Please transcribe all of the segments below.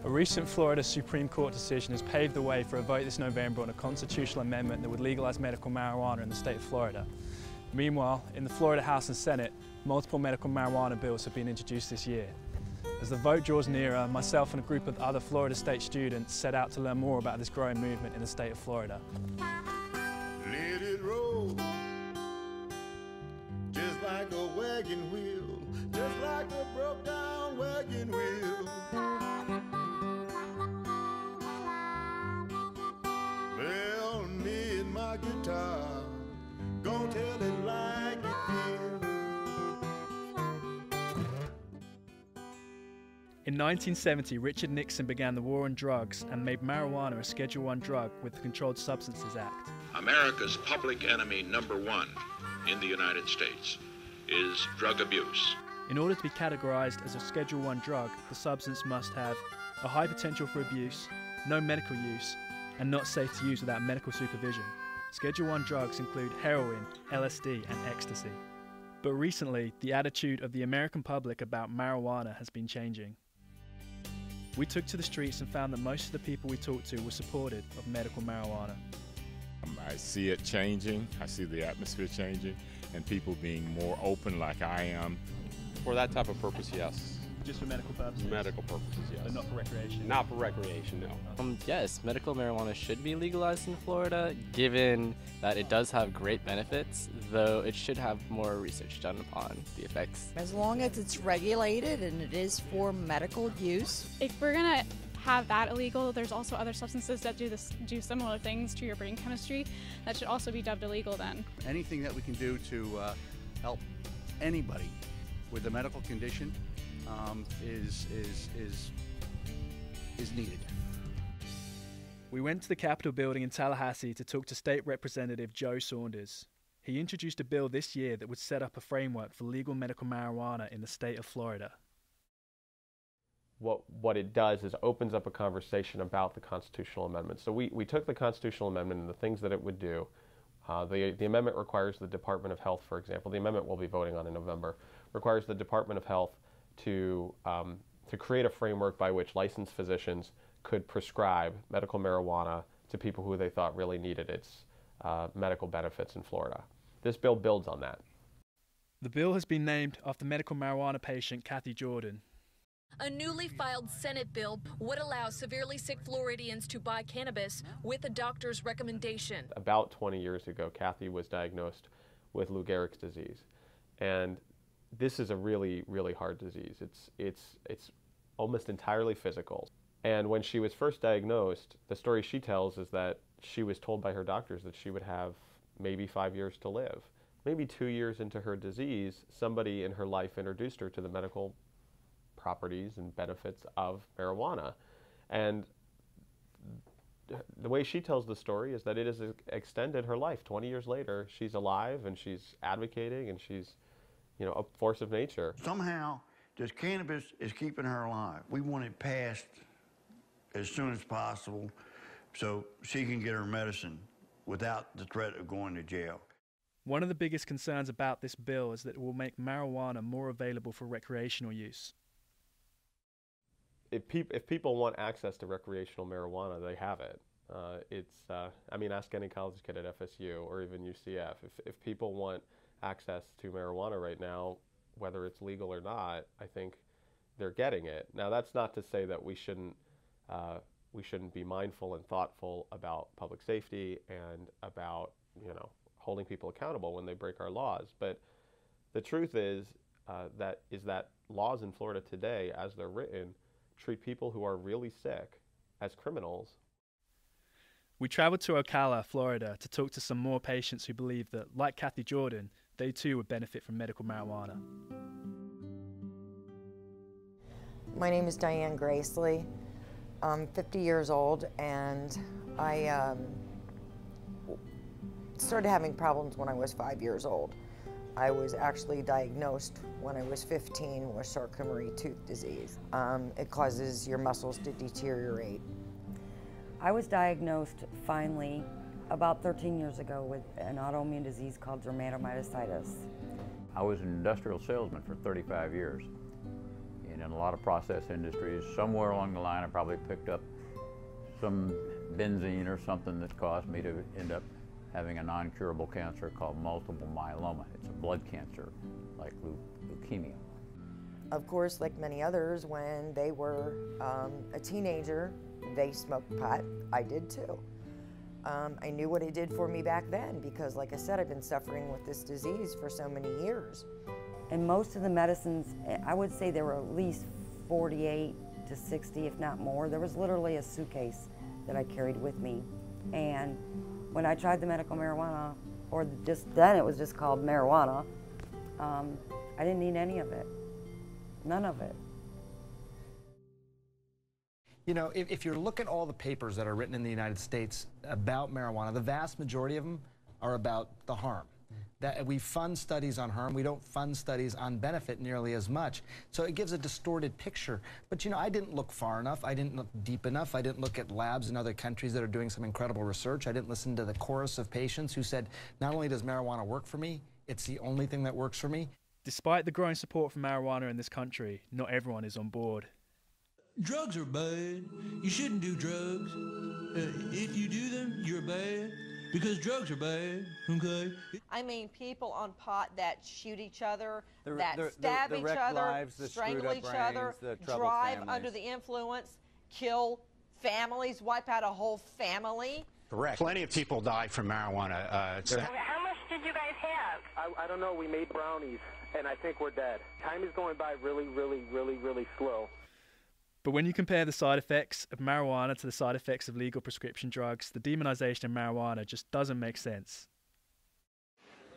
A recent Florida Supreme Court decision has paved the way for a vote this November on a constitutional amendment that would legalize medical marijuana in the state of Florida. Meanwhile, in the Florida House and Senate, multiple medical marijuana bills have been introduced this year. As the vote draws nearer, myself and a group of other Florida State students set out to learn more about this growing movement in the state of Florida. Let it roll, just like a wagon wheel, just like a broke down wagon wheel. Well, me and my guitar, gonna tell it like it feels. In 1970, Richard Nixon began the war on drugs and made marijuana a Schedule I drug with the Controlled Substances Act. America's public enemy number one in the United States is drug abuse. In order to be categorized as a Schedule I drug, the substance must have a high potential for abuse, no medical use, and not safe to use without medical supervision. Schedule I drugs include heroin, LSD, and ecstasy. But recently, the attitude of the American public about marijuana has been changing. We took to the streets and found that most of the people we talked to were supportive of medical marijuana. I see it changing, I see the atmosphere changing, and people being more open like I am. For that type of purpose, yes. Just for medical purposes? Medical purposes, yes. But not for recreation? Not for recreation, no. Yes, medical marijuana should be legalized in Florida, given that it does have great benefits, though it should have more research done upon the effects. As long as it's regulated and it is for medical use. If we're gonna have that illegal, there's also other substances that do similar things to your brain chemistry that should also be dubbed illegal then. Anything that we can do to help anybody with a medical condition is needed. We went to the Capitol building in Tallahassee to talk to State Representative Joe Saunders. He introduced a bill this year that would set up a framework for legal medical marijuana in the state of Florida. What it does is opens up a conversation about the constitutional amendment. So we took the constitutional amendment and the things that it would do. The amendment requires the Department of Health, for example, the amendment we'll be voting on in November, requires the Department of Health to create a framework by which licensed physicians could prescribe medical marijuana to people who they thought really needed its medical benefits in Florida. This bill builds on that. The bill has been named after medical marijuana patient Kathy Jordan. A newly filed Senate bill would allow severely sick Floridians to buy cannabis with a doctor's recommendation. About 20 years ago, Kathy was diagnosed with Lou Gehrig's disease. And this is a really, really hard disease. It's almost entirely physical. And when she was first diagnosed, the story she tells is that she was told by her doctors that she would have maybe 5 years to live. Maybe 2 years into her disease, somebody in her life introduced her to the medical properties and benefits of marijuana. And the way she tells the story is that it has extended her life. 20 years later, she's alive and she's advocating and she's, a force of nature. Somehow, this cannabis is keeping her alive. We want it passed as soon as possible so she can get her medicine without the threat of going to jail. One of the biggest concerns about this bill is that it will make marijuana more available for recreational use. If people want access to recreational marijuana, they have it. Ask any college kid at FSU or even UCF. If people want access to marijuana right now, whether it's legal or not, I think they're getting it. Now, that's not to say that we shouldn't be mindful and thoughtful about public safety and about holding people accountable when they break our laws. But the truth is that laws in Florida today, as they're written, treat people who are really sick as criminals. We traveled to Ocala, Florida, to talk to some more patients who believe that, like Kathy Jordan, they too would benefit from medical marijuana. My name is Diane Gracely. I'm 50 years old, and I started having problems when I was 5 years old. I was actually diagnosed when I was 15 with Charcot-Marie tooth disease. It causes your muscles to deteriorate. I was diagnosed finally about 13 years ago with an autoimmune disease called dermatomyositis. I was an industrial salesman for 35 years. mean, in a lot of process industries, somewhere along the line I probably picked up some benzene or something that caused me to end up having a non-curable cancer called multiple myeloma. It's a blood cancer, like leukemia. Of course, like many others, when they were a teenager, they smoked pot. I did too. I knew what it did for me back then because, like I said, I've been suffering with this disease for so many years. And most of the medicines, I would say there were at least 48 to 60, if not more. There was literally a suitcase that I carried with me. And when I tried the medical marijuana, or just then it was just called marijuana, I didn't need any of it. None of it. You know, if you look at all the papers that are written in the United States about marijuana, the vast majority of them are about the harm. That we fund studies on harm, we don't fund studies on benefit nearly as much. So it gives a distorted picture. But you know, I didn't look far enough, I didn't look deep enough, I didn't look at labs in other countries that are doing some incredible research. I didn't listen to the chorus of patients who said, not only does marijuana work for me, it's the only thing that works for me. Despite the growing support for marijuana in this country, not everyone is on board. Drugs are bad. You shouldn't do drugs. If you do them, you're bad. Because drugs are bad, okay? I mean, people on pot that shoot each other, that stab each other, lives, strangle each other, drive under the influence, kill families, wipe out a whole family. Correct. Plenty of people die from marijuana. How much did you guys have? I don't know. We made brownies, and I think we're dead. Time is going by really, really, really, really slow. But when you compare the side effects of marijuana to the side effects of legal prescription drugs, the demonization of marijuana just doesn't make sense.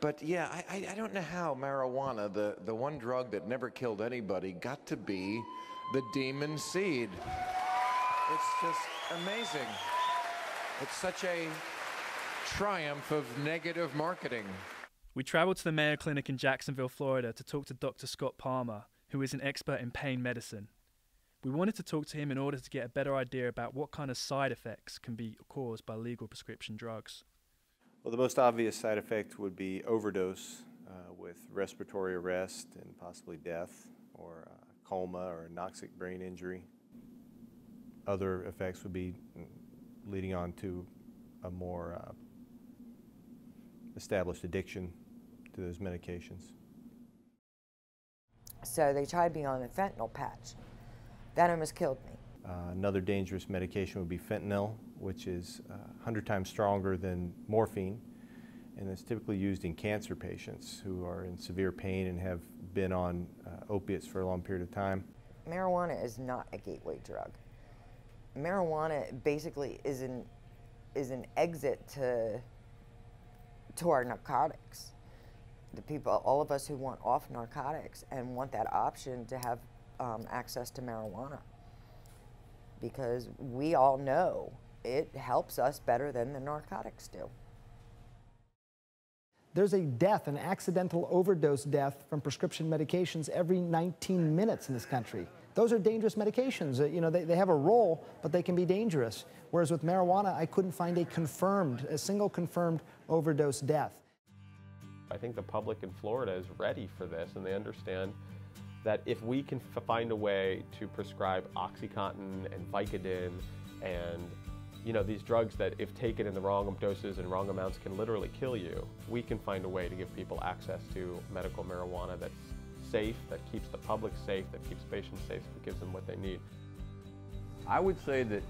But yeah, I don't know how marijuana, the one drug that never killed anybody, got to be the demon seed. It's just amazing. It's such a triumph of negative marketing. We traveled to the Mayo Clinic in Jacksonville, Florida to talk to Dr. Scott Palmer, who is an expert in pain medicine. We wanted to talk to him in order to get a better idea about what kind of side effects can be caused by legal prescription drugs. Well, the most obvious side effect would be overdose with respiratory arrest and possibly death, or coma or anoxic brain injury. Other effects would be leading on to a more established addiction to those medications. So they tried me on a fentanyl patch. That almost killed me. Another dangerous medication would be fentanyl, which is 100 times stronger than morphine, and it's typically used in cancer patients who are in severe pain and have been on opiates for a long period of time. Marijuana is not a gateway drug. Marijuana basically is an exit to our narcotics. The people, all of us who want off narcotics and want that option to have access to marijuana, because we all know it helps us better than the narcotics do. There's a death, an accidental overdose death from prescription medications every 19 minutes in this country. Those are dangerous medications. You know, they have a role, but they can be dangerous. Whereas with marijuana, I couldn't find a single confirmed overdose death. I think the public in Florida is ready for this, and they understand that if we can find a way to prescribe OxyContin and Vicodin and, you know, these drugs that if taken in the wrong doses and wrong amounts can literally kill you, we can find a way to give people access to medical marijuana that's safe, that keeps the public safe, that keeps patients safe, that gives them what they need. I would say that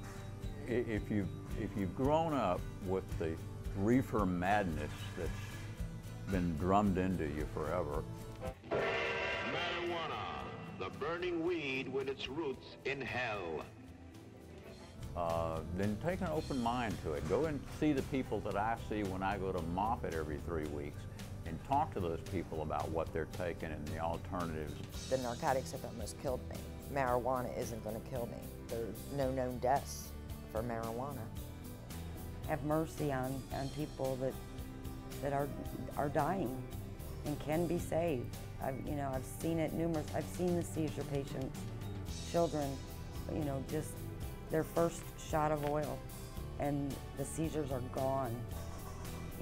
if you've grown up with the reefer madness that's been drummed into you forever, the burning weed with its roots in hell. Then take an open mind to it. Go and see the people that I see when I go to Moffitt every 3 weeks and talk to those people about what they're taking and the alternatives. The narcotics have almost killed me. Marijuana isn't going to kill me. There's no known deaths for marijuana. Have mercy on people that are dying and can be saved. I've seen it numerous. I've seen the seizure patients, children, you know, just their first shot of oil, and the seizures are gone.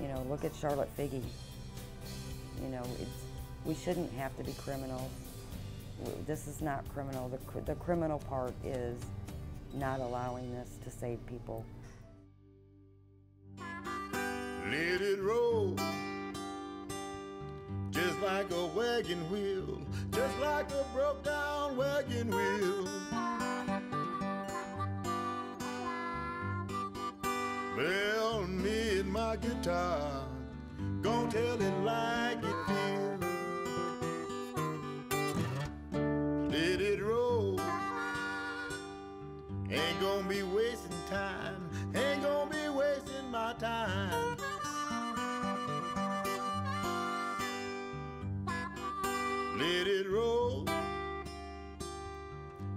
You know, look at Charlotte Figge. You know, we shouldn't have to be criminals. This is not criminal. The criminal part is not allowing this to save people. Let it roll, just like a wagon wheel, just like a broke down wagon wheel. Well, me and my guitar, gon' tell it like it feels. Let it roll, ain't gonna be wasting time, ain't gonna be wasting my time. Let it roll,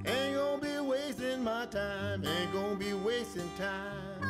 ain't gonna be wasting my time, ain't gonna be wasting time.